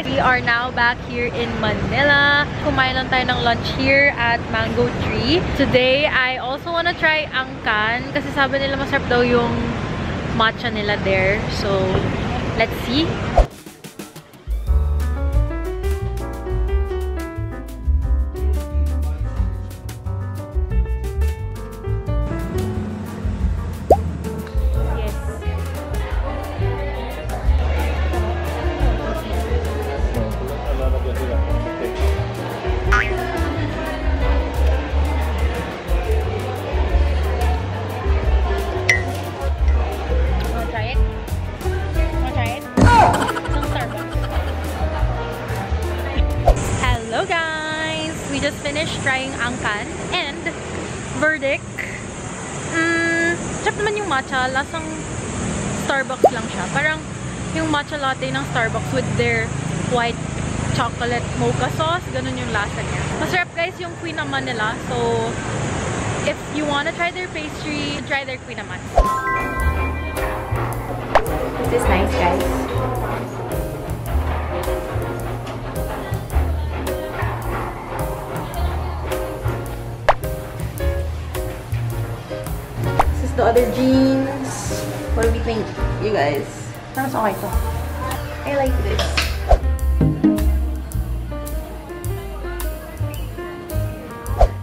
We are now back here in Manila. Kumain lang tayo ng lunch here at Mango Tree. Today, I also wanna try Angkan kasi sabi nila masarap daw yung matcha nila there. So, let's see. We just finished trying Angkan and verdict, sarap naman yung matcha. Lasang Starbucks lang siya. Parang yung matcha latte ng Starbucks with their white chocolate mocha sauce. Ganun yung lasa niya. Masarap guys yung Queen Naman nila. So, if you wanna try their pastry, try their Queen Naman. This is nice guys. The other jeans. What do we think, you guys? Mas okay to. I like this.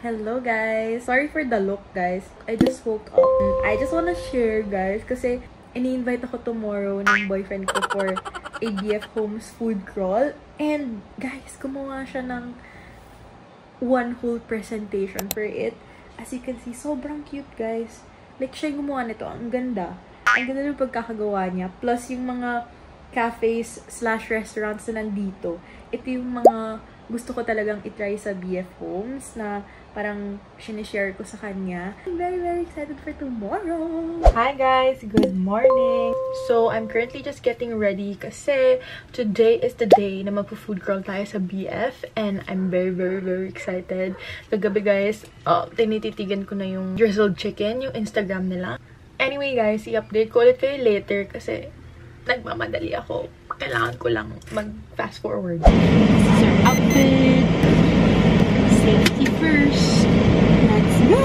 Hello guys! Sorry for the look guys. I just woke up. I just wanna share guys kasi ini-invite ako tomorrow ng boyfriend ko for ABF Homes food crawl. And guys, gumawa siya ng one whole presentation for it. As you can see, sobrang cute guys. Like, siya yung gumawa nito. Ang ganda. Ang ganda ng pagkakagawa niya. Plus, yung mga cafes/restaurants na nandito. Ito yung mga gusto ko talagang itry sa BF Homes na parang sinishare ko sa kanya. I'm very, very excited for tomorrow! Hi guys! Good morning! So, I'm currently just getting ready kasi today is the day na magpo-food crawl tayo sa BF and I'm very, very, very excited. Kagabi guys, tinititigan ko na yung drizzled chicken, yung Instagram nila. Anyway guys, i-update ko ulit kayo later kasi nagmamadali ako. Kailangan ko lang mag-fast forward. This is our outfit. Safety first. Let's go!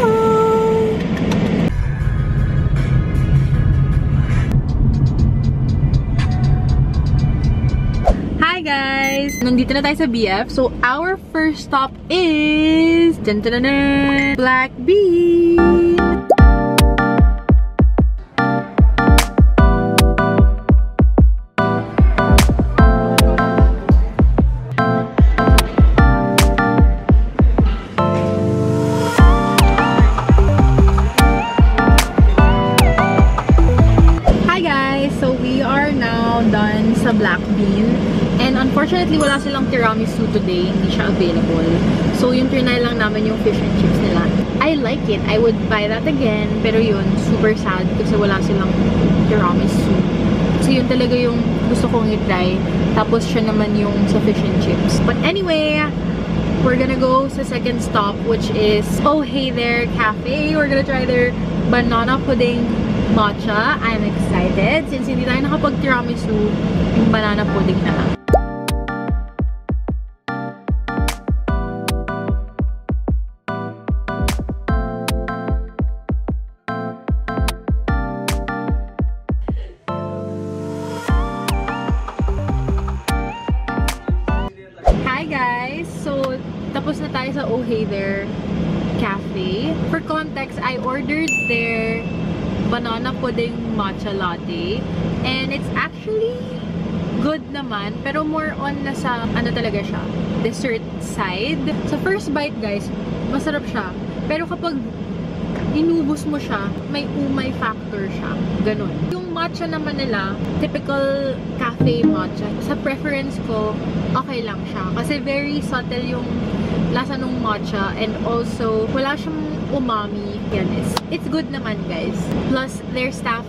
Hi guys! Nandito na tayo sa BF. So, our first stop is Black Bean! Black Bean. And unfortunately, wala silang tiramisu today. Hindi siya available. So, yung trinay lang namin yung fish and chips nila. I like it. I would buy that again. Pero yun, super sad kasi wala silang tiramisu. So, yun talaga yung gusto kong i-try. Tapos, siya naman yung sa fish and chips. But anyway, we're gonna go sa second stop, which is Oh Hey There Cafe. We're gonna try their banana pudding matcha. I'm excited. Since hindi tayo nakapag-tiramisu, yung banana pudding na lang. Hi guys! So, tapos na tayo sa Oh Hey There Cafe. For context, I ordered their banana pudding matcha latte. And it's actually good naman. Pero more on nasa, ano talaga siya, dessert side. Sa first bite, guys, masarap siya. Pero kapag inubos mo siya, may umay factor siya. Ganon. Yung matcha naman nila, typical cafe matcha. Sa preference ko, okay lang siya. Kasi very subtle yung lasa ng matcha and also, wala siyang umami. Yan is. It's good naman, guys. Plus, their staff,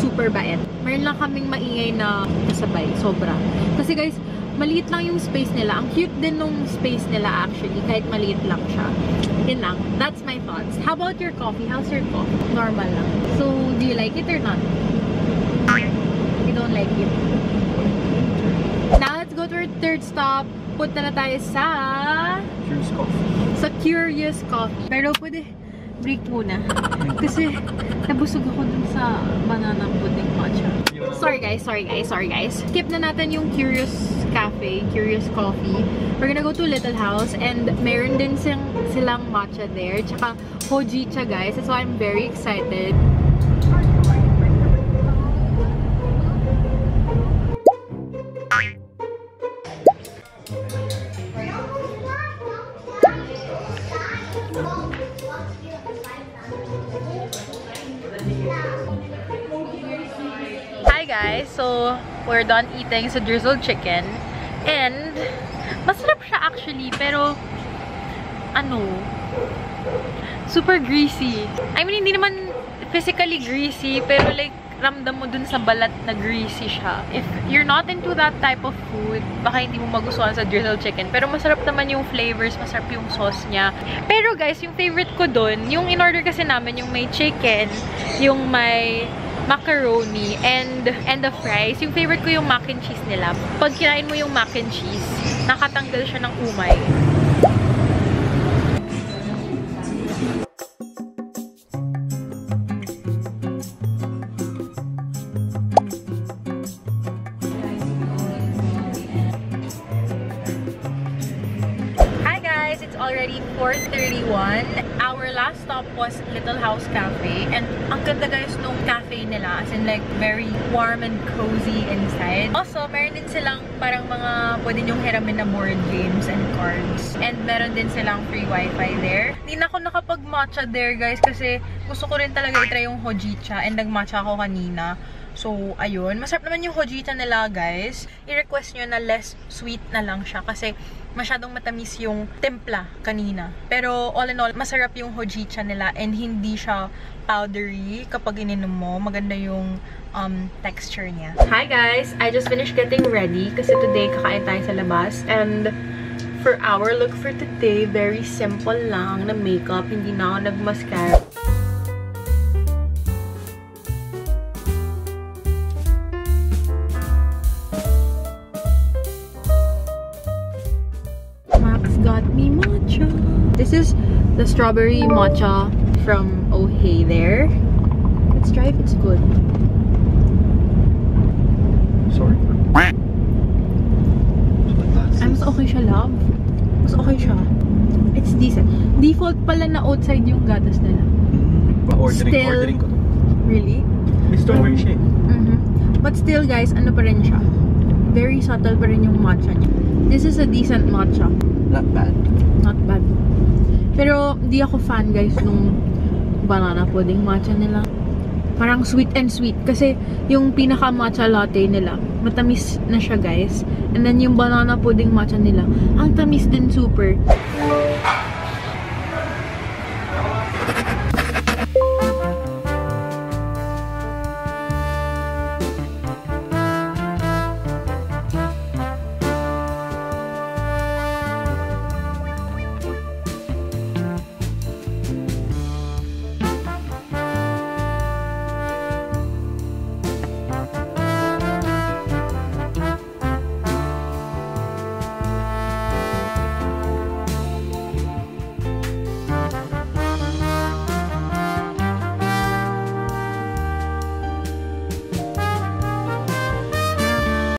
super bait. Meron lang kaming maingay na kasabay. Sobra. Kasi guys, maliit lang yung space nila. Ang cute din nung space nila actually, kahit maliit lang siya. Yun lang. That's my thoughts. How about your coffee? How's your coffee? Normal lang. So, do you like it or not? You don't like it. Now, let's go to our third stop. Punta na tayo sa... Curious Coffee. Sa Curious Coffee. Pero pwede break muna. Kasi nabusog ako dun sa banana pudding matcha. Sorry guys. Skip na natin yung Curious Cafe, Curious Coffee. We're gonna go to Little House and meron din silang matcha there. Tsaka hojicha guys. That's why I'm very excited. Hi guys, so we're done eating sa drizzled chicken and masarap siya actually, pero ano, super greasy. I mean, hindi naman physically greasy, pero like ramdam mo dun sa balat na greasy siya. If you're not into that type of food, baka hindi mo magustuhan sa drizzled chicken, pero masarap naman yung flavors, masarap yung sauce niya. Pero guys, yung favorite ko dun, yung in-order kasi namin, yung may chicken, yung may macaroni, and the fries. Yung favorite ko yung mac and cheese nila. Pag kinain mo yung mac and cheese, nakatanggal siya ng umay. It's already 4:31. Our last stop was Little House Cafe, and ang ganda guys nung cafe nila, as in like very warm and cozy inside. Also, meron din silang parang mga pwede nyong hiramin na board games and cards, and meron din silang free wifi there. Hindi na ako nakapag-matcha there guys kasi gusto ko rin talaga i-try yung hojicha, and nag-matcha ako kanina. So, ayun. Masarap naman yung hojicha nila, guys. I-request nyo na less sweet na lang siya kasi masyadong matamis yung timpla kanina. Pero, all in all, masarap yung hojicha nila and hindi siya powdery kapag ininom mo. Maganda yung texture niya. Hi, guys! I just finished getting ready kasi today kakain tayo sa labas. And for our look for today, very simple lang na makeup. Hindi na ako nag-mascara. Got me matcha. This is the strawberry matcha from Oh Hey there. Let's try if it's good. Sorry. Mas okay siya, love. Mas okay siya. It's decent. Default pala na outside yung gatas nila. Ordering ko to. Really? May strawberry siya. But still guys, ano pa rin siya? Very subtle pa rin yung matcha niya. This is a decent matcha. Not bad. Not bad. Pero, di ako fan, guys, nung banana pudding matcha nila. Parang sweet and sweet. Kasi, yung pinaka-matcha latte nila, matamis na siya, guys. And then, yung banana pudding matcha nila, ang tamis din super.